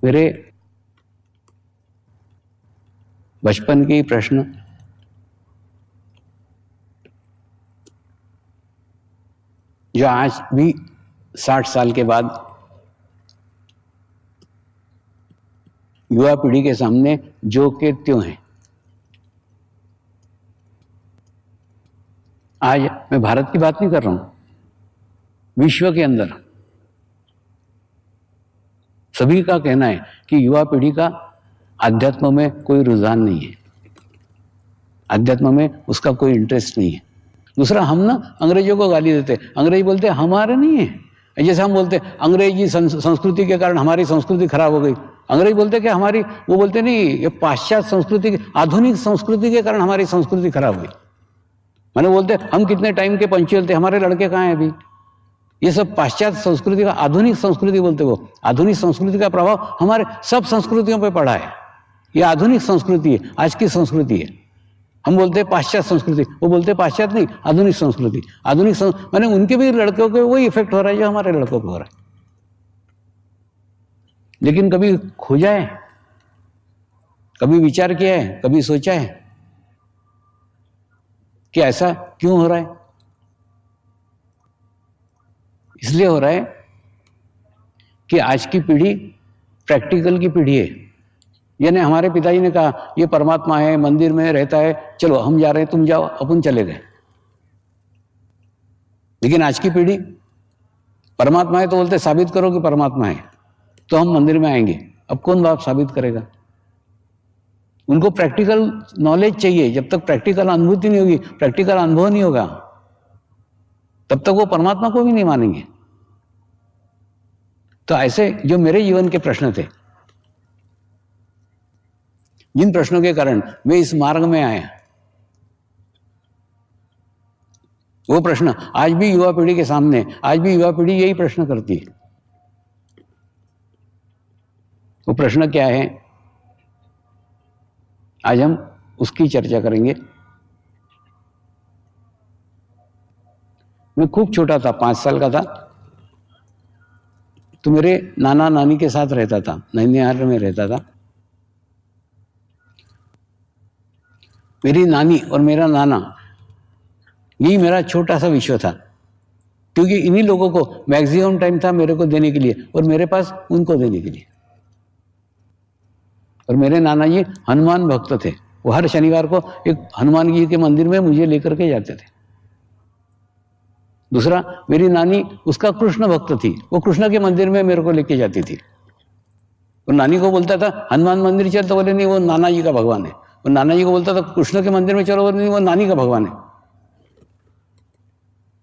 मेरे बचपन के प्रश्न जो आज भी 60 साल के बाद युवा पीढ़ी के सामने जो के त्यों हैं। आज मैं भारत की बात नहीं कर रहा हूं, विश्व के अंदर सभी का कहना है कि युवा पीढ़ी का आध्यात्म में कोई रुझान नहीं है, आध्यात्म में उसका कोई इंटरेस्ट नहीं है। दूसरा, हम ना अंग्रेजों को गाली देते, अंग्रेज बोलते हमारे नहीं है। जैसे हम बोलते अंग्रेजी संस्कृति के कारण हमारी संस्कृति खराब हो गई, अंग्रेज बोलते कि हमारी, वो बोलते नहीं, ये पाश्चात्य संस्कृति, आधुनिक संस्कृति के कारण हमारी संस्कृति खराब हुई। मैंने बोलते हम कितने टाइम के पंचुअल थे, हमारे लड़के कहाँ हैं अभी। ये सब पाश्चात्य संस्कृति का, आधुनिक संस्कृति बोलते वो, आधुनिक संस्कृति का प्रभाव हमारे सब संस्कृतियों पर पड़ा है। ये आधुनिक संस्कृति है, आज की संस्कृति है। हम बोलते हैं पाश्चात्य संस्कृति, वो बोलते हैं पाश्चात्य नहीं, आधुनिक संस्कृति। आधुनिक माने उनके भी लड़कों को वही इफेक्ट हो रहा है जो हमारे लड़कों को हो रहा है। लेकिन कभी खोजा है, कभी विचार किया है, कभी सोचा है कि ऐसा क्यों हो रहा है? इसलिए हो रहा है कि आज की पीढ़ी प्रैक्टिकल की पीढ़ी है। यानी हमारे पिताजी ने कहा ये परमात्मा है, मंदिर में रहता है, चलो हम जा रहे हैं, तुम जाओ, अपन चले गए। लेकिन आज की पीढ़ी परमात्मा है तो बोलते साबित करो कि परमात्मा है तो हम मंदिर में आएंगे। अब कौन बाप साबित करेगा? उनको प्रैक्टिकल नॉलेज चाहिए। जब तक प्रैक्टिकल अनुभूति नहीं होगी, प्रैक्टिकल अनुभव नहीं होगा, तब तक वो परमात्मा को भी नहीं मानेंगे। तो ऐसे जो मेरे जीवन के प्रश्न थे, जिन प्रश्नों के कारण मैं इस मार्ग में आया, वो प्रश्न आज भी युवा पीढ़ी के सामने, आज भी युवा पीढ़ी यही प्रश्न करती है। वो प्रश्न क्या है, आज हम उसकी चर्चा करेंगे। मैं खूब छोटा था, 5 साल का था, तो मेरे नाना नानी के साथ रहता था, नैनीताल में रहता था। मेरी नानी और मेरा नाना, यही मेरा छोटा सा विश्व था, क्योंकि इन्हीं लोगों को मैक्सिमम टाइम था मेरे को देने के लिए और मेरे पास उनको देने के लिए। और मेरे नाना जी हनुमान भक्त थे, वो हर शनिवार को एक हनुमान जी के मंदिर में मुझे लेकर के जाते थे। दूसरा, मेरी नानी उसका कृष्ण भक्त थी, वो कृष्ण के मंदिर में मेरे को लेके जाती थी। और नानी को बोलता था हनुमान मंदिर चल, तो बोले नहीं वो नाना जी का भगवान है। और नाना जी को बोलता था कृष्ण के मंदिर में चलो, बोले नहीं वो नानी का भगवान है।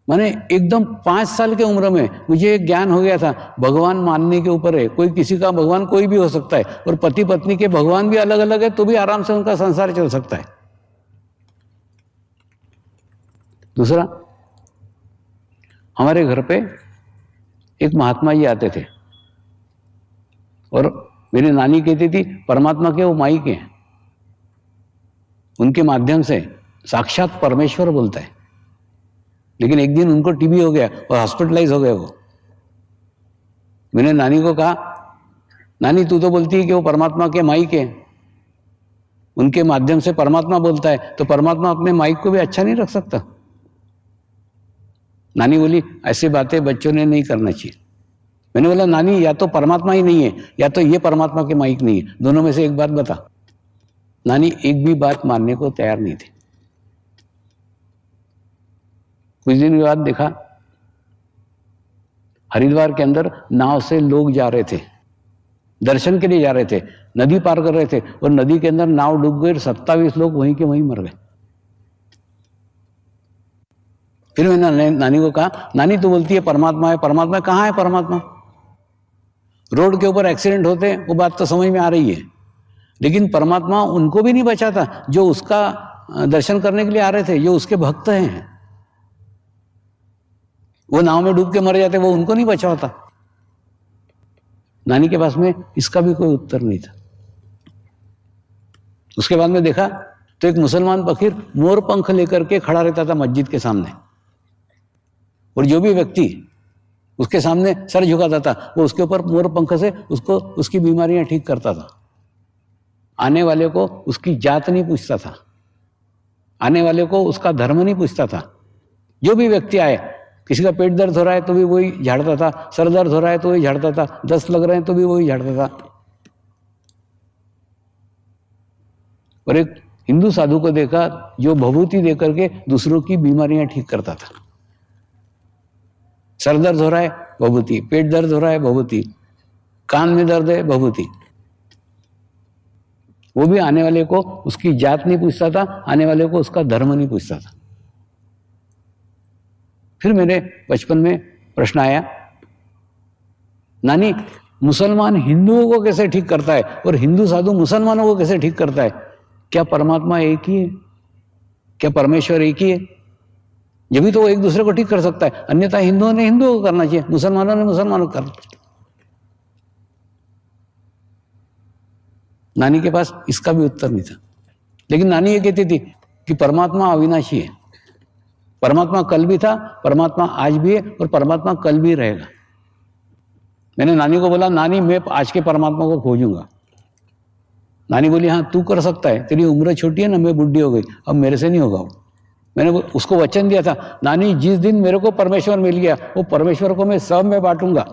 माने एकदम 5 साल के उम्र में मुझे ज्ञान हो गया था, भगवान मानने के ऊपर है। कोई किसी का भगवान कोई भी हो सकता है, और पति पत्नी के भगवान भी अलग अलग है, तो भी आराम से उनका संसार चल सकता है। दूसरा, हमारे घर पे एक महात्मा जी आते थे और मेरी नानी कहती थी परमात्मा के वो माइक हैं, उनके माध्यम से साक्षात परमेश्वर बोलता है। लेकिन एक दिन उनको टीबी हो गया और हॉस्पिटलाइज हो गए वो। मैंने नानी को कहा, नानी तू तो बोलती है कि वो परमात्मा के माइक है, उनके माध्यम से परमात्मा बोलता है, तो परमात्मा अपने माइक को भी अच्छा नहीं रख सकता? नानी बोली ऐसी बातें बच्चों ने नहीं करना चाहिए। मैंने बोला नानी, या तो परमात्मा ही नहीं है या तो ये परमात्मा के माइक नहीं है, दोनों में से एक बात बता। नानी एक भी बात मानने को तैयार नहीं थी। कुछ दिन के बाद देखा, हरिद्वार के अंदर नाव से लोग जा रहे थे, दर्शन के लिए जा रहे थे, नदी पार कर रहे थे, और नदी के अंदर नाव डूब गई, 27 लोग वहीं के वहीं मर गए। फिर मैंने नानी को कहा, नानी तू बोलती है परमात्मा है, परमात्मा कहाँ है? परमात्मा रोड के ऊपर एक्सीडेंट होते हैं, वो बात तो समझ में आ रही है, लेकिन परमात्मा उनको भी नहीं बचाता जो उसका दर्शन करने के लिए आ रहे थे, जो उसके भक्त हैं। वो नाव में डूब के मर जाते, वो उनको नहीं बचाता। नानी के पास में इसका भी कोई उत्तर नहीं था। उसके बाद में देखा तो एक मुसलमान फकीर मोर पंख लेकर के खड़ा रहता था मस्जिद के सामने, और जो भी व्यक्ति उसके सामने सर झुकाता था, वो उसके ऊपर मोर पंख से उसको उसकी बीमारियां ठीक करता था। आने वाले को उसकी जात नहीं पूछता था, आने वाले को उसका धर्म नहीं पूछता था। जो भी व्यक्ति आए, किसी का पेट दर्द हो रहा है तो भी वही झाड़ता था, सर दर्द हो रहा है तो वही झाड़ता था, दस्त लग रहे हैं तो भी वही झाड़ता था। और एक हिंदू साधु को देखा जो भभूति देकर के दूसरों की बीमारियां ठीक करता था। सर दर्द हो रहा है भभूति, पेट दर्द हो रहा है भभूति, कान में दर्द है भभूति। वो भी आने वाले को उसकी जात नहीं पूछता था, आने वाले को उसका धर्म नहीं पूछता था। फिर मेरे बचपन में प्रश्न आया, नानी मुसलमान हिंदुओं को कैसे ठीक करता है और हिंदू साधु मुसलमानों को कैसे ठीक करता है? क्या परमात्मा एक ही है? क्या परमेश्वर एक ही है? जब भी तो वो एक दूसरे को ठीक कर सकता है, अन्यथा हिंदुओं ने हिंदुओं को करना चाहिए, मुसलमानों ने मुसलमानों को करना चाहिए। नानी के पास इसका भी उत्तर नहीं था, लेकिन नानी ये कहती थी कि परमात्मा अविनाशी है। परमात्मा कल भी था, परमात्मा आज भी है और परमात्मा कल भी रहेगा। मैंने नानी को बोला, नानी मैं आज के परमात्मा को खोजूंगा। नानी बोली, हाँ तू कर सकता है, तेरी उम्र छोटी है ना, मैं बुढ़ी हो गई, अब मेरे से नहीं होगा। मैंने उसको वचन दिया था, नानी जिस दिन मेरे को परमेश्वर मिल गया वो परमेश्वर को मैं सब में बांटूंगा।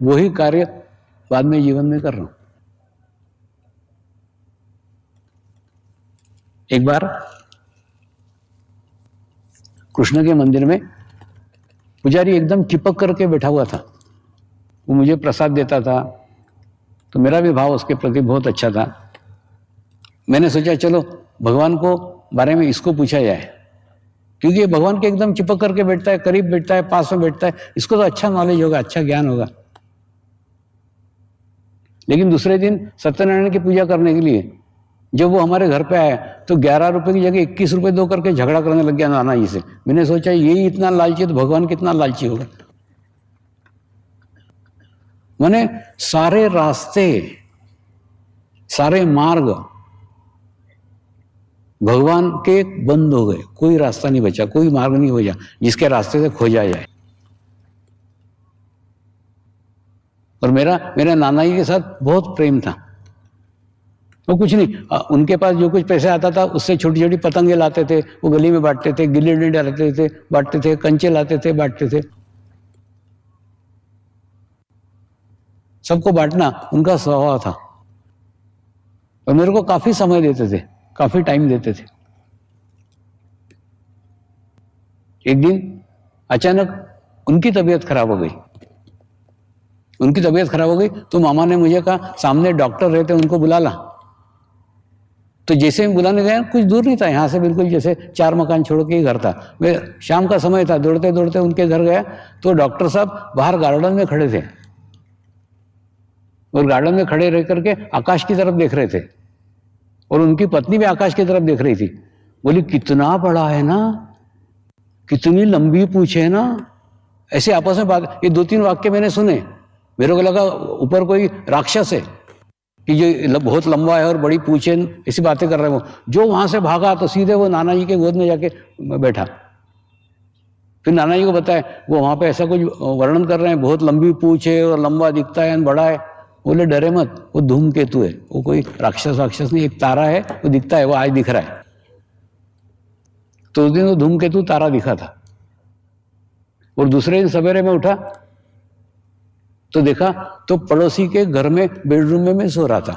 वही कार्य बाद में जीवन में कर रहा हूं। एक बार कृष्ण के मंदिर में पुजारी एकदम चिपक करके बैठा हुआ था। वो मुझे प्रसाद देता था तो मेरा भी भाव उसके प्रति बहुत अच्छा था। मैंने सोचा चलो भगवान को बारे में इसको पूछा जाए, क्योंकि ये भगवान के एकदम चिपक करके बैठता है, करीब बैठता है, पास में बैठता है, इसको तो अच्छा नॉलेज होगा, अच्छा ज्ञान होगा। लेकिन दूसरे दिन सत्यनारायण की पूजा करने के लिए जब वो हमारे घर पे आया तो 11 रुपए की जगह 21 रुपए दो करके झगड़ा करने लग गया नाना जी से। मैंने सोचा यही इतना लालची तो भगवान कितना लालची होगा। मैंने सारे रास्ते, सारे मार्ग भगवान के बंद हो गए, कोई रास्ता नहीं बचा, कोई मार्ग नहीं बचा जिसके रास्ते से खोजा जाए। और मेरा नाना जी के साथ बहुत प्रेम था। वो कुछ नहीं, उनके पास जो कुछ पैसे आता था उससे छोटी छोटी पतंगे लाते थे, वो गली में बांटते थे, गिल्ली डंडा लाते थे बांटते थे, कंचे लाते थे बांटते थे। सबको बांटना उनका स्वभाव था और मेरे को काफी समय देते थे, काफी टाइम देते थे। एक दिन अचानक उनकी तबीयत खराब हो गई। उनकी तबीयत खराब हो गई तो मामा ने मुझे कहा सामने डॉक्टर रहते उनको बुला ला। तो जैसे मैं बुलाने गया, कुछ दूर नहीं था यहाँ से, बिल्कुल जैसे 4 मकान छोड़ के ही घर था। मैं शाम का समय था, दौड़ते दौड़ते उनके घर गया तो डॉक्टर साहब बाहर गार्डन में खड़े थे और गार्डन में खड़े रह करके आकाश की तरफ देख रहे थे और उनकी पत्नी भी आकाश की तरफ देख रही थी। बोली कितना बड़ा है ना, कितनी लंबी पूंछ है ना। ऐसे आपस में बात, ये 2-3 वाक्य मैंने सुने। मेरे को लगा ऊपर कोई राक्षस है कि जो बहुत लंबा है और बड़ी पूंछ है, ऐसी बातें कर रहे हैं। वो जो वहां से भागा तो सीधे वो नाना जी के गोद में जाके बैठा। फिर नाना जी को बताया, वो वहां पे ऐसा कुछ वर्णन कर रहे हैं, बहुत लंबी पूंछ है और लंबा दिखता है, बड़ा है। बोले डरे मत, वो धूमकेतु है, वो कोई राक्षस नहीं, एक तारा है, वो दिखता है, वो आज दिख रहा है। तो उस दिन वो धूमकेतु तारा दिखा था। और दूसरे दिन सवेरे में उठा तो देखा तो पड़ोसी के घर में बेडरूम में मैं सो रहा था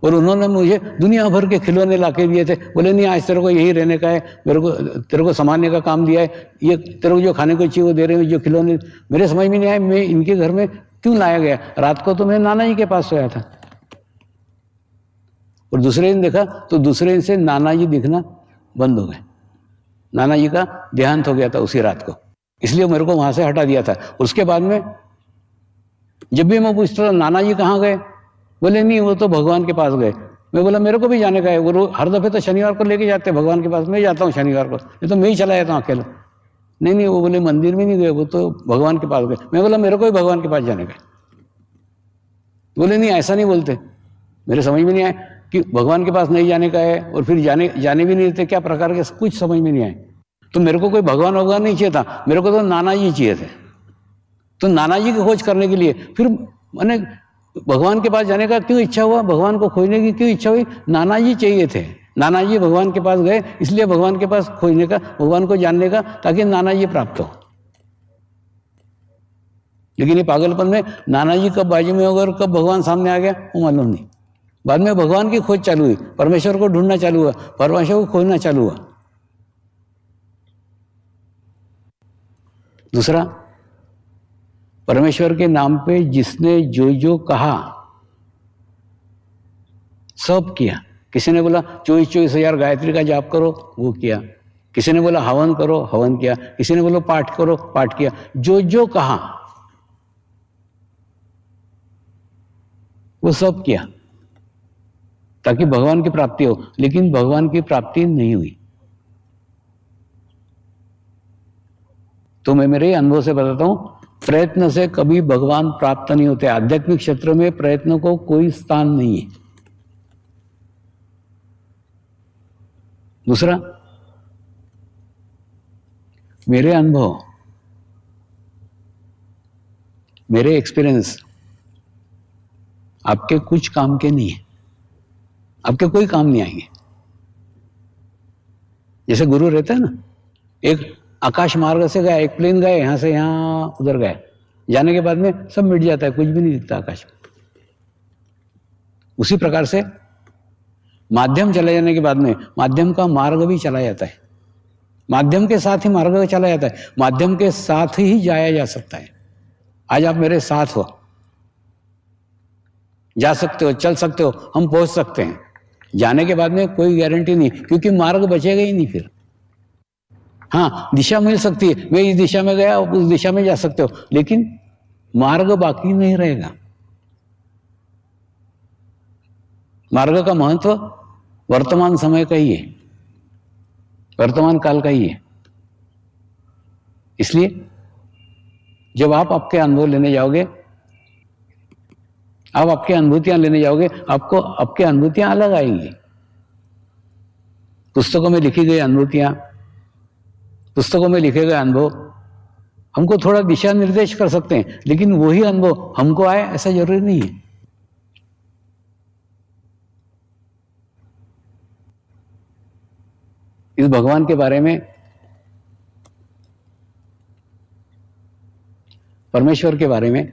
और उन्होंने मुझे दुनिया भर के खिलौने लाके दिए थे। बोले नहीं आज तेरे को यही रहने का है, तेरे को संभालने का काम दिया है, ये तेरे को जो खाने को चाहिए वो दे रहे हैं, जो खिलौने। मेरे समझ में नहीं आया मैं इनके घर में क्यों लाया गया। रात को तो मैं नाना जी के पास सोया था। और दूसरे दिन देखा तो दूसरे दिन से नाना जी दिखना बंद हो गए। नाना जी का देहांत हो गया था उसी रात को, इसलिए मेरे को वहां से हटा दिया था। उसके बाद में जब भी मैं पूछता था नाना जी कहाँ गए, बोले नहीं वो तो भगवान के पास गए। मैं बोला मेरे को भी जाने का है। वो हर दफे तो शनिवार को लेके जाते भगवान के पास, मैं जाता हूँ शनिवार को, नहीं तो मैं ही चला जाता हूँ अकेला। नहीं वो बोले मंदिर में नहीं गए, वो तो भगवान के पास गए। मैं बोला मेरे को भी भगवान के पास जाने का। बोले नहीं ऐसा नहीं बोलते। मेरे समझ में नहीं आया कि भगवान के पास नहीं जाने का है और फिर जाने भी नहीं देते, क्या प्रकार के, कुछ समझ में नहीं आए। तो मेरे को कोई भगवान नहीं चाहिए था, मेरे को तो नाना जी चाहिए थे। तो नाना जी की खोज करने के लिए फिर मैंने भगवान के पास जाने का क्यों इच्छा हुआ, भगवान को खोजने की क्यों इच्छा हुई, नाना जी चाहिए थे। नाना जी भगवान के पास गए, इसलिए भगवान के पास खोजने का, भगवान को जानने का, ताकि नाना जी प्राप्त हो। लेकिन ये पागलपन में नाना जी कब बाजू में होगा और कब भगवान सामने आ गया वो मालूम नहीं। बाद में भगवान की खोज चालू हुई, परमेश्वर को ढूंढना चालू हुआ, परमेश्वर को खोजना चालू हुआ। दूसरा, परमेश्वर के नाम पे जिसने जो जो कहा सब किया। किसी ने बोला 24,000 गायत्री का जाप करो, वो किया। किसी ने बोला हवन करो, हवन किया। किसी ने बोला पाठ करो, पाठ किया। जो जो कहा वो सब किया ताकि भगवान की प्राप्ति हो, लेकिन भगवान की प्राप्ति नहीं हुई। तो मैं मेरे अनुभव से बताता हूं, प्रयत्न से कभी भगवान प्राप्त नहीं होते। आध्यात्मिक क्षेत्र में प्रयत्न को कोई स्थान नहीं है। दूसरा, मेरे अनुभव, मेरे एक्सपीरियंस आपके कुछ काम के नहीं है, आपके कोई काम नहीं आएंगे। जैसे गुरु रहता है ना, एक आकाश मार्ग से गया, एक प्लेन गए, यहां से यहां उधर गए, जाने के बाद में सब मिट जाता है, कुछ भी नहीं दिखता आकाश में। उसी प्रकार से माध्यम चले जाने के बाद में माध्यम का मार्ग भी चला जाता है। माध्यम के साथ ही मार्ग चला जाता है, माध्यम के साथ ही जाया जा सकता है। आज आप मेरे साथ हो, जा सकते हो, चल सकते हो, हम पहुंच सकते हैं। जाने के बाद में कोई गारंटी नहीं, क्योंकि मार्ग बचेगा ही नहीं फिर। हाँ, दिशा मिल सकती है, मैं इस दिशा में गया, उस दिशा में जा सकते हो, लेकिन मार्ग बाकी नहीं रहेगा। मार्ग का महत्व वर्तमान समय का ही है, वर्तमान काल का ही है। इसलिए जब आप आपके अनुभव लेने जाओगे, आप आपकी अनुभूतियां लेने जाओगे, आपको आपकी अनुभूतियां अलग आएंगी। पुस्तकों में लिखी गई अनुभूतियां, पुस्तकों में लिखे गए अनुभव हमको थोड़ा दिशा निर्देश कर सकते हैं, लेकिन वही अनुभव हमको आए ऐसा जरूरी नहीं है। इस भगवान के बारे में, परमेश्वर के बारे में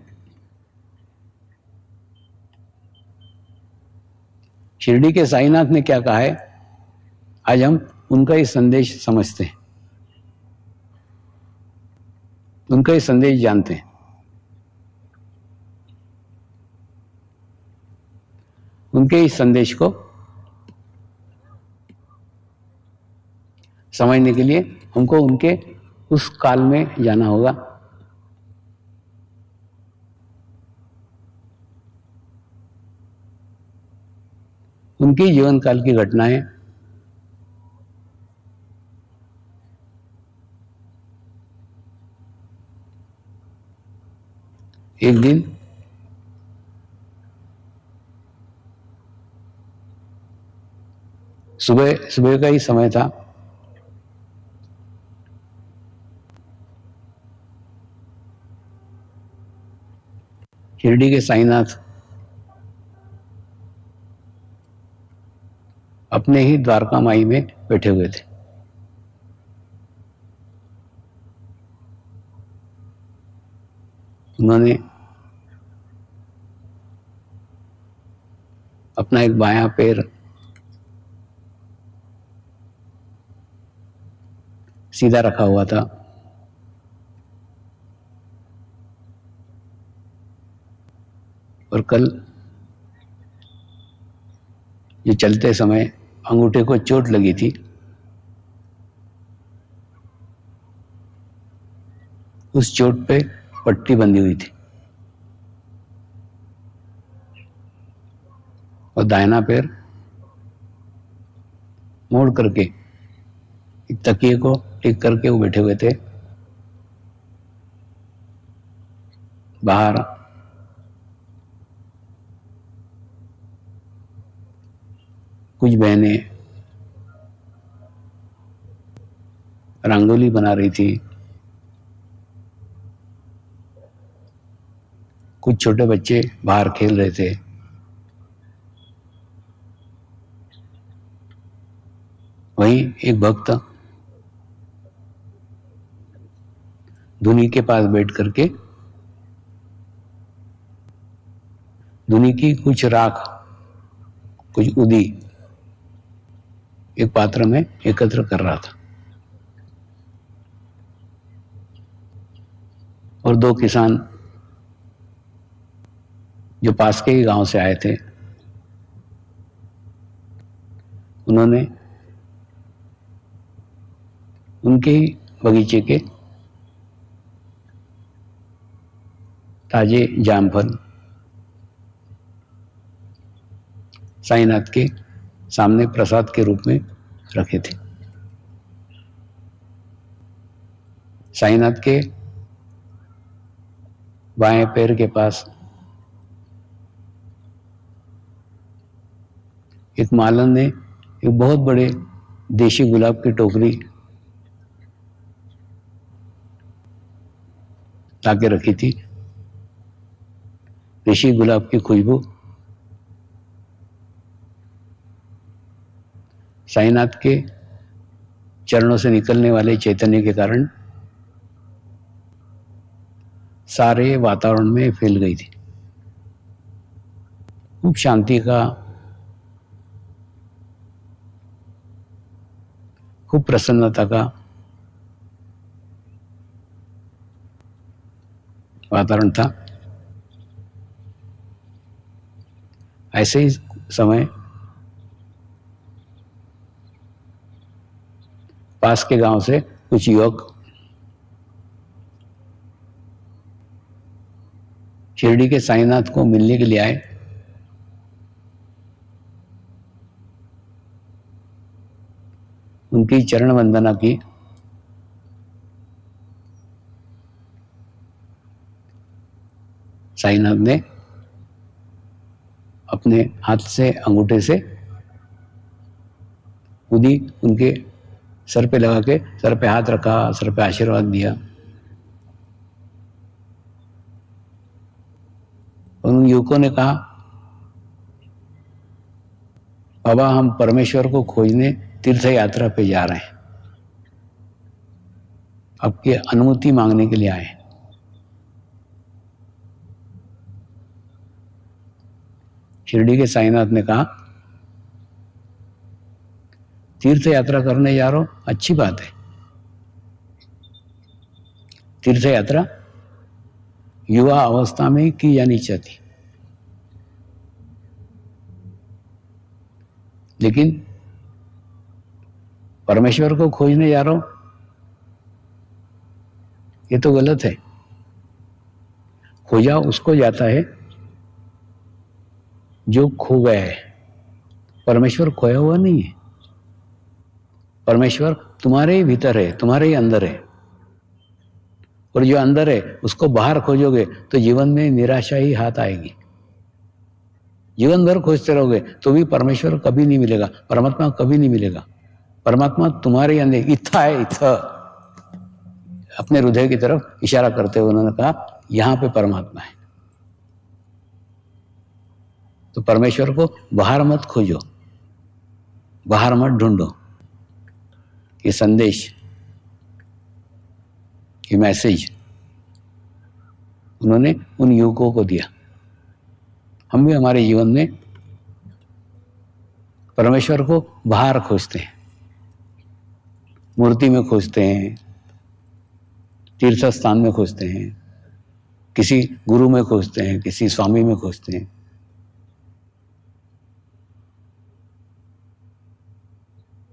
शिरडी के साईनाथ ने क्या कहा है, आज हम उनका ही संदेश समझते हैं, उनका ही संदेश जानते हैं। उनके इस संदेश को समझने के लिए हमको उनके उस काल में जाना होगा। उनके जीवन काल की घटनाएं एक दिन सुबह सुबह का ही समय था। शिरडी के साईनाथ अपने ही द्वारका माई में बैठे हुए थे। उन्होंने अपना एक बायां पैर सीधा रखा हुआ था और कल ये चलते समय अंगूठे को चोट लगी थी, उस चोट पे पट्टी बंधी हुई थी और दाहिना पैर मोड़ करके एक तकिए को टेक करके वो बैठे हुए थे। बाहर कुछ बहनें रंगोली बना रही थी, कुछ छोटे बच्चे बाहर खेल रहे थे। वहीं एक भक्त धुनी के पास बैठ करके धुनी की कुछ राख, कुछ उदी एक पात्र में एकत्र कर रहा था। और दो किसान जो पास के ही गांव से आए थे, उन्होंने उनके ही बगीचे के ताजे जामफल साईनाथ के सामने प्रसाद के रूप में रखे थे। साईनाथ के बाएं पैर के पास एक मालन ने एक बहुत बड़े देशी गुलाब की टोकरी लाके रखी थी। देशी गुलाब की खुशबू साईनाथ के चरणों से निकलने वाले चैतन्य के कारण सारे वातावरण में फैल गई थी। खूब शांति का, खूब प्रसन्नता का वातावरण था। ऐसे ही समय पास के गांव से कुछ युवक शिरडी के साईनाथ को मिलने के लिए आए। उनकी चरण वंदना की। साईनाथ ने अपने हाथ से, अंगूठे से उदी उनके सर पे लगा के सर पे हाथ रखा, सर पे आशीर्वाद दिया। उन युवकों ने कहा, बाबा हम परमेश्वर को खोजने तीर्थ यात्रा पे जा रहे हैं, आपकी अनुमति मांगने के लिए आए। शिरडी के साईनाथ ने कहा, तीर्थ यात्रा करने जा रहा हूं, अच्छी बात है। तीर्थ यात्रा युवा अवस्था में की जानी चाहिए, लेकिन परमेश्वर को खोजने जा रहा हूं, ये तो गलत है। खोजा उसको जाता है जो खो गया है, परमेश्वर खोया हुआ नहीं है। परमेश्वर तुम्हारे ही भीतर है, तुम्हारे ही अंदर है, और जो अंदर है उसको बाहर खोजोगे तो जीवन में निराशा ही हाथ आएगी। जीवन भर खोजते रहोगे तो भी परमेश्वर कभी नहीं मिलेगा, परमात्मा कभी नहीं मिलेगा। परमात्मा तुम्हारे अंदर इत्था है, इत्था। अपने हृदय की तरफ इशारा करते हुए उन्होंने कहा, यहां पे परमात्मा है। तो परमेश्वर को बाहर मत खोजो, बाहर मत ढूंढो। ये संदेश, ये मैसेज उन्होंने उन युवकों को दिया। हम भी हमारे जीवन में परमेश्वर को बाहर खोजते हैं, मूर्ति में खोजते हैं, तीर्थ स्थान में खोजते हैं, किसी गुरु में खोजते हैं, किसी स्वामी में खोजते हैं।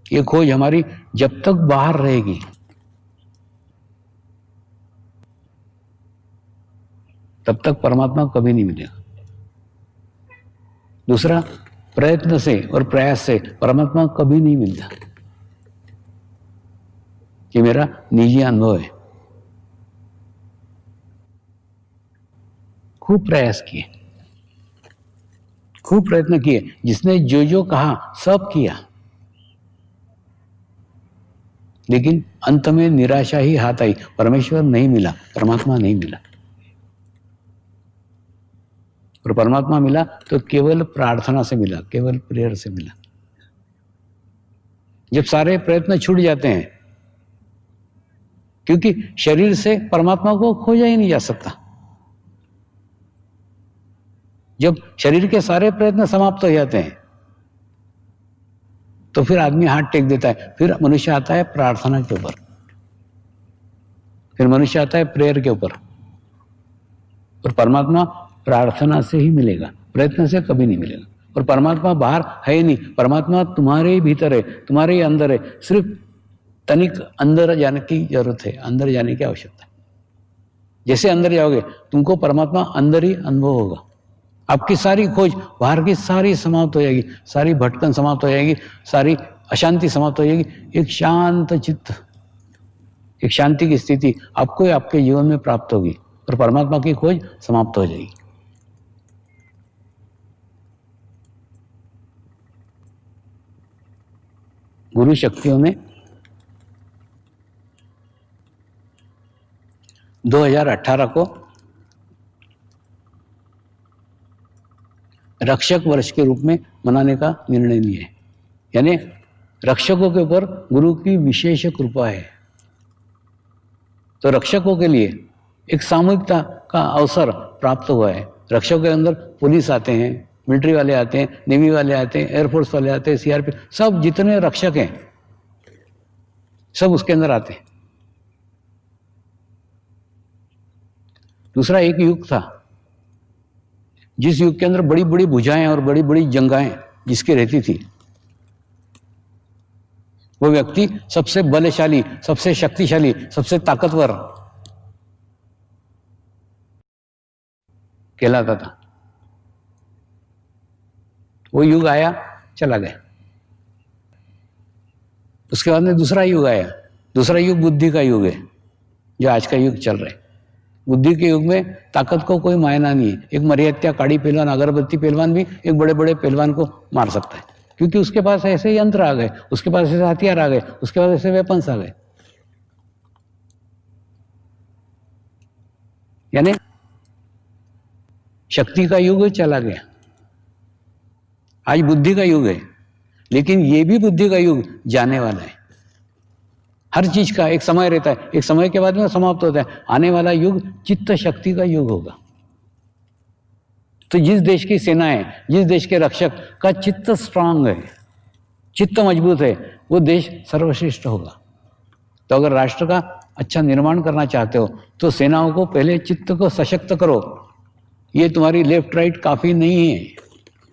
ये खोज हमारी जब तक बाहर रहेगी तब तक परमात्मा कभी नहीं मिलेगा। दूसरा, प्रयत्न से और प्रयास से परमात्मा कभी नहीं मिलता। ये मेरा निजी अनुभव है। खूब प्रयास किए, खूब प्रयत्न किए, जिसने जो जो कहा सब किया, लेकिन अंत में निराशा ही हाथ आई। परमेश्वर नहीं मिला, परमात्मा नहीं मिला। और परमात्मा मिला तो केवल प्रार्थना से मिला, केवल प्रेयर से मिला। जब सारे प्रयत्न छूट जाते हैं, क्योंकि शरीर से परमात्मा को खोजा ही नहीं जा सकता। जब शरीर के सारे प्रयत्न समाप्त हो जाते हैं तो फिर आदमी हाथ टेक देता है, फिर मनुष्य आता है प्रार्थना के ऊपर, फिर मनुष्य आता है प्रेयर के ऊपर। और परमात्मा प्रार्थना से ही मिलेगा, प्रयत्न से कभी नहीं मिलेगा। और परमात्मा बाहर है ही नहीं, परमात्मा तुम्हारे ही भीतर है, तुम्हारे ही अंदर है। सिर्फ तनिक अंदर जाने की जरूरत है, अंदर जाने की आवश्यकता है। जैसे अंदर जाओगे तुमको परमात्मा अंदर ही अनुभव होगा। आपकी सारी खोज बाहर की सारी समाप्त हो जाएगी, सारी भटकन समाप्त हो जाएगी, सारी अशांति समाप्त हो जाएगी। एक शांत चित्त, एक शांति की स्थिति आपको आपके जीवन में प्राप्त होगी और परमात्मा की खोज समाप्त हो जाएगी। गुरु शक्तियों ने 2018 को रक्षक वर्ष के रूप में मनाने का निर्णय लिया है। यानी रक्षकों के ऊपर गुरु की विशेष कृपा है। तो रक्षकों के लिए एक सामूहिकता का अवसर प्राप्त हुआ है। रक्षकों के अंदर पुलिस आते हैं, मिलिट्री वाले आते हैं, नेवी वाले आते हैं, एयरफोर्स वाले आते हैं, सीआरपी, सब जितने रक्षक हैं सब उसके अंदर आते हैं। दूसरा एक युग था जिस युग के अंदर बड़ी बड़ी भुजाएं और बड़ी बड़ी जंगाएं जिसकी रहती थी, वो व्यक्ति सबसे बलशाली, सबसे शक्तिशाली, सबसे ताकतवर कहलाता था। वो युग आया, चला गया। उसके बाद में दूसरा युग आया। दूसरा युग बुद्धि का युग है, जो आज का युग चल रहा है। बुद्धि के युग में ताकत को कोई मायना नहीं है। एक मरियत्या, काड़ी पहलवान, अगरबत्ती पहलवान भी एक बड़े बड़े पहलवान को मार सकता है, क्योंकि उसके पास ऐसे यंत्र आ गए, उसके पास ऐसे हथियार आ गए, उसके पास ऐसे वेपन्स आ गए। यानी शक्ति का युग चला गया, आज बुद्धि का युग है। लेकिन ये भी बुद्धि का युग जाने वाला है। हर चीज का एक समय रहता है, एक समय के बाद में समाप्त होता है। आने वाला युग चित्त शक्ति का युग होगा। तो जिस देश की सेनाएं, जिस देश के रक्षक का चित्त स्ट्रांग है, चित्त मजबूत है, वो देश सर्वश्रेष्ठ होगा। तो अगर राष्ट्र का अच्छा निर्माण करना चाहते हो तो सेनाओं को पहले चित्त को सशक्त करो। ये तुम्हारी लेफ्ट राइट काफी नहीं है,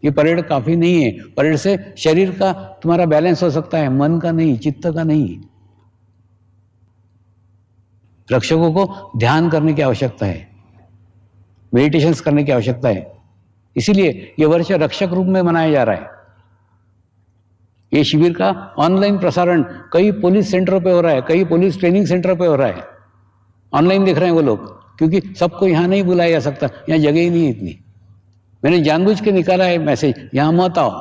ये परेड काफी नहीं है। परेड से शरीर का तुम्हारा बैलेंस हो सकता है, मन का नहीं, चित्त का नहीं। रक्षकों को ध्यान करने की आवश्यकता है, मेडिटेशंस करने की आवश्यकता है। इसीलिए यह वर्ष रक्षक रूप में मनाया जा रहा है। ये शिविर का ऑनलाइन प्रसारण कई पुलिस सेंटरों पे हो रहा है, कई पुलिस ट्रेनिंग सेंटर पे हो रहा है। ऑनलाइन देख रहे हैं वो लोग, क्योंकि सबको यहां नहीं बुलाया जा सकता, यहां जगह ही नहीं है इतनी। मैंने जानबूझ के निकाला है मैसेज, यहां मत आओ,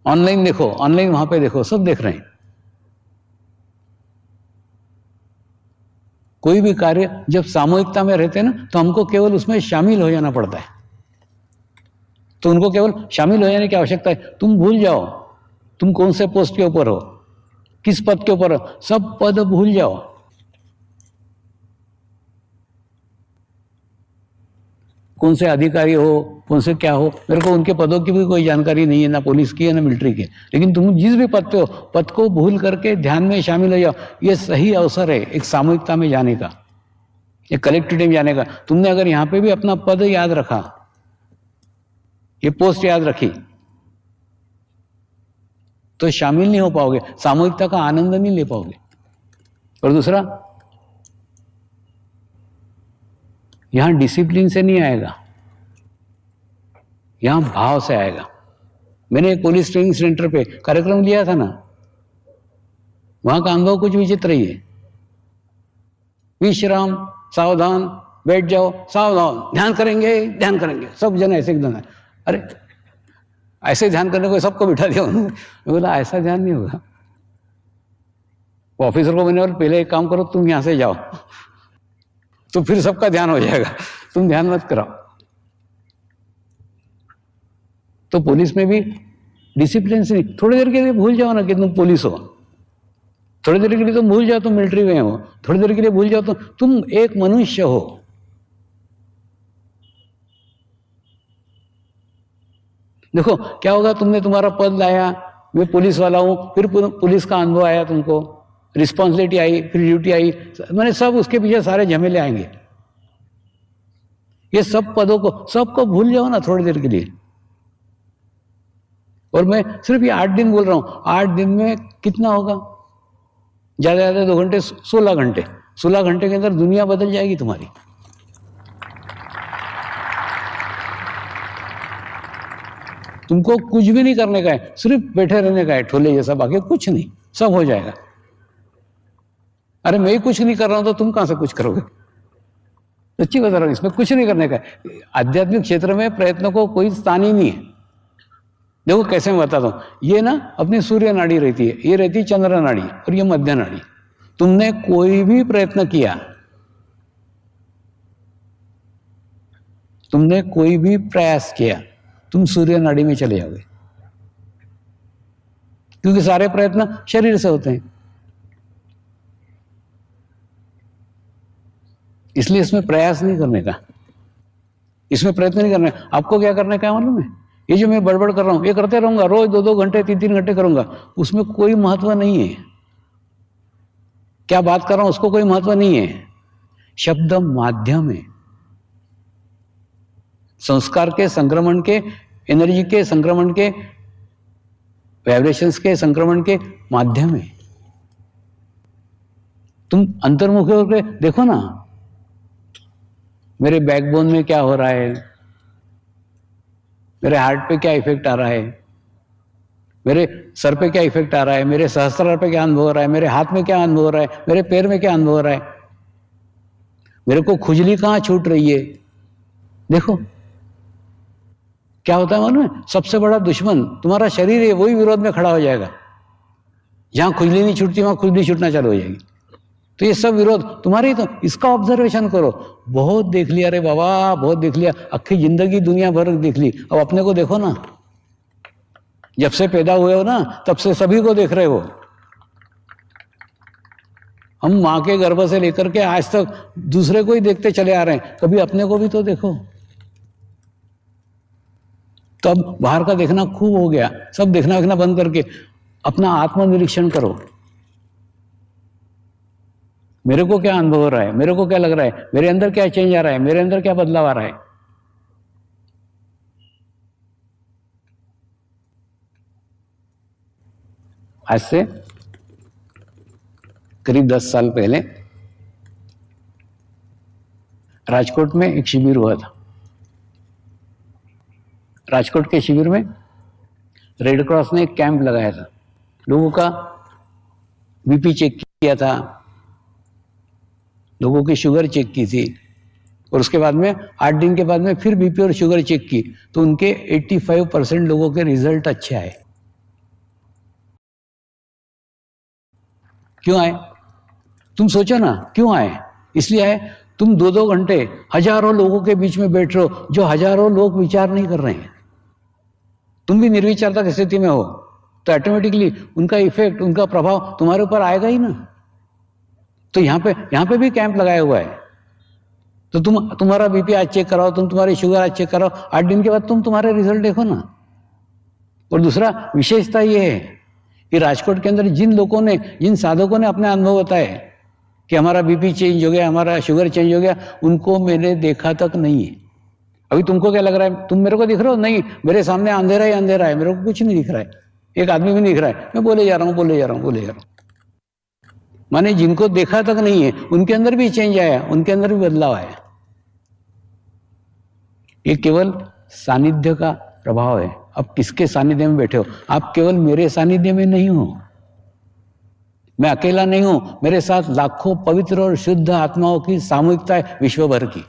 ऑनलाइन देखो, ऑनलाइन वहां पे देखो, सब देख रहे हैं। कोई भी कार्य जब सामूहिकता में रहते हैं ना, तो हमको केवल उसमें शामिल हो जाना पड़ता है। तो उनको केवल शामिल हो जाने की आवश्यकता है। तुम भूल जाओ तुम कौन से पोस्ट के ऊपर हो, किस पद के ऊपर हो, सब पद भूल जाओ। कौन से अधिकारी हो, कौन से क्या हो, मेरे को उनके पदों की भी कोई जानकारी नहीं है, ना पुलिस की है ना मिलिट्री की। लेकिन तुम जिस भी पद पे हो, पद को भूल करके ध्यान में शामिल हो जाओ। ये सही अवसर है एक सामूहिकता में जाने का, एक कलेक्टिव टीम जाने का। तुमने अगर यहाँ पे भी अपना पद याद रखा, ये पोस्ट याद रखी, तो शामिल नहीं हो पाओगे, सामूहिकता का आनंद नहीं ले पाओगे। और दूसरा, यहां डिसिप्लिन से नहीं आएगा, यहां भाव से आएगा। मैंने एक पुलिस ट्रेनिंग सेंटर पे कार्यक्रम लिया था ना, वहां का अनुभव कुछ विचित्र ही है। विश्राम, सावधान, बैठ जाओ, सावधान, ध्यान करेंगे, ध्यान करेंगे, सब जन ऐसे एकदम है। अरे ऐसे ध्यान करने को सबको बिठा दिया उन्होंने। मैं बोला ऐसा ध्यान नहीं होगा। ऑफिसर को मैंने बोला पहले एक काम करो, तुम यहां से जाओ, तो फिर सबका ध्यान हो जाएगा, तुम ध्यान मत कराओ। तो पुलिस में भी डिसिप्लिन से थोड़ी देर के लिए भूल जाओ ना कि तुम पुलिस हो, थोड़ी देर के लिए तुम भूल जाओ तुम मिलिट्री में हो, थोड़ी देर के लिए भूल जाओ तो तुम एक मनुष्य हो। देखो क्या होगा, तुमने तुम्हारा पद लाया, मैं पुलिस वाला हूं, फिर पुलिस का अनुभव आया, तुमको रिस्पॉन्सिबिलिटी आई, फिर ड्यूटी आई, मैंने सब उसके पीछे सारे झमेले आएंगे। ये सब पदों को सबको भूल जाओ ना थोड़ी देर के लिए। और मैं सिर्फ ये 8 दिन बोल रहा हूं, 8 दिन में कितना होगा, ज्यादा ज्यादा 2 घंटे, 16 घंटे, 16 घंटे के अंदर दुनिया बदल जाएगी तुम्हारी। तुमको कुछ भी नहीं करने का है, सिर्फ बैठे रहने का है ठोले जैसा, बाकी कुछ नहीं, सब हो जाएगा। अरे मैं ही कुछ नहीं कर रहा हूं तो तुम कहां से कुछ करोगे? सच्ची बता रहा हूं, इसमें कुछ नहीं करने का है। आध्यात्मिक क्षेत्र में प्रयत्न को कोई स्थान ही नहीं है। देखो कैसे मैं बताता हूं, ये ना अपनी सूर्य नाड़ी रहती है, ये रहती है चंद्र नाड़ी, और ये मध्य नाड़ी। तुमने कोई भी प्रयत्न किया, तुमने कोई भी प्रयास किया, तुम सूर्य नाड़ी में चले जाओगे, क्योंकि सारे प्रयत्न शरीर से होते हैं। इसलिए इसमें प्रयास नहीं करने का, इसमें प्रयत्न नहीं करना है। आपको क्या करने का है मालूम है? ये जो मैं बड़बड़ कर रहा हूं, ये करते रहूंगा, रोज 2-2 घंटे 3-3 घंटे करूंगा, उसमें कोई महत्व नहीं है। क्या बात कर रहा हूं उसको कोई महत्व नहीं है। शब्द माध्यम है, संस्कार के संक्रमण के, एनर्जी के संक्रमण के, वाइब्रेशंस के संक्रमण के माध्यम है। तुम अंतर्मुखी होकर देखो ना, मेरे बैकबोन में क्या हो रहा है, मेरे हार्ट पे क्या इफेक्ट आ रहा है, मेरे सर पे क्या इफेक्ट आ रहा है, मेरे सहस्त्रार पे क्या अनुभव हो रहा है, मेरे हाथ में क्या अनुभव हो रहा है, मेरे पैर में क्या अनुभव हो रहा है, मेरे को खुजली कहां छूट रही है। देखो क्या होता है मालूम है, सबसे बड़ा दुश्मन तुम्हारा शरीर है, वही विरोध में खड़ा हो जाएगा। जहां खुजली नहीं छूटती वहां खुजली छूटना चालू हो जाएगी। तो ये सब विरोध तुम्हारे ही, तो इसका ऑब्जर्वेशन करो। बहुत देख लिया रे बाबा, बहुत देख लिया, आखी जिंदगी दुनिया भर देख ली, अब अपने को देखो ना। जब से पैदा हुए हो ना, तब से सभी को देख रहे हो। हम मां के गर्भ से लेकर के आज तक दूसरे को ही देखते चले आ रहे हैं, कभी अपने को भी तो देखो। तब बाहर का देखना खूब हो गया, सब देखना बंद करके अपना आत्मनिरीक्षण करो। मेरे को क्या अनुभव हो रहा है, मेरे को क्या लग रहा है, मेरे अंदर क्या चेंज आ रहा है, मेरे अंदर क्या बदलाव आ रहा है। आज से करीब 10 साल पहले राजकोट में एक शिविर हुआ था। राजकोट के शिविर में रेड क्रॉस ने एक कैंप लगाया था, लोगों का बीपी चेक किया था, लोगों की शुगर चेक की थी, और उसके बाद में 8 दिन के बाद में फिर बीपी और शुगर चेक की, तो उनके 85% लोगों के रिजल्ट अच्छे आए। क्यों आए? तुम सोचो ना, क्यों आए? इसलिए आए, तुम 2-2 घंटे हजारों लोगों के बीच में बैठ रहे हो, जो हजारों लोग विचार नहीं कर रहे हैं। तुम भी निर्विचारता की स्थिति में हो, तो ऑटोमेटिकली उनका इफेक्ट, उनका प्रभाव तुम्हारे ऊपर आएगा ही ना। तो यहां पे भी कैंप लगाया हुआ है। तो तुम्हारा बीपी आज चेक कराओ, तुम्हारी शुगर आज चेक कराओ, 8 दिन के बाद तुम्हारे रिजल्ट देखो ना। और दूसरा विशेषता यह है कि राजकोट के अंदर जिन लोगों ने, जिन साधकों ने अपने अनुभव बताए कि हमारा बीपी चेंज हो गया, हमारा शुगर चेंज हो गया, उनको मैंने देखा तक नहीं है। अभी तुमको क्या लग रहा है, तुम मेरे को दिख रहे हो? नहीं, मेरे सामने अंधेरा ही अंधेरा है, मेरे को कुछ नहीं दिख रहा है, एक आदमी भी नहीं दिख रहा है, मैं बोले जा रहा हूं। माने जिनको देखा तक नहीं है, उनके अंदर भी चेंज आया, उनके अंदर भी बदलाव आया। ये केवल सानिध्य का प्रभाव है। अब किसके सानिध्य में बैठे हो? आप केवल मेरे सानिध्य में नहीं हो, मैं अकेला नहीं हूं, मेरे साथ लाखों पवित्र और शुद्ध आत्माओं की सामूहिकता है विश्व भर की।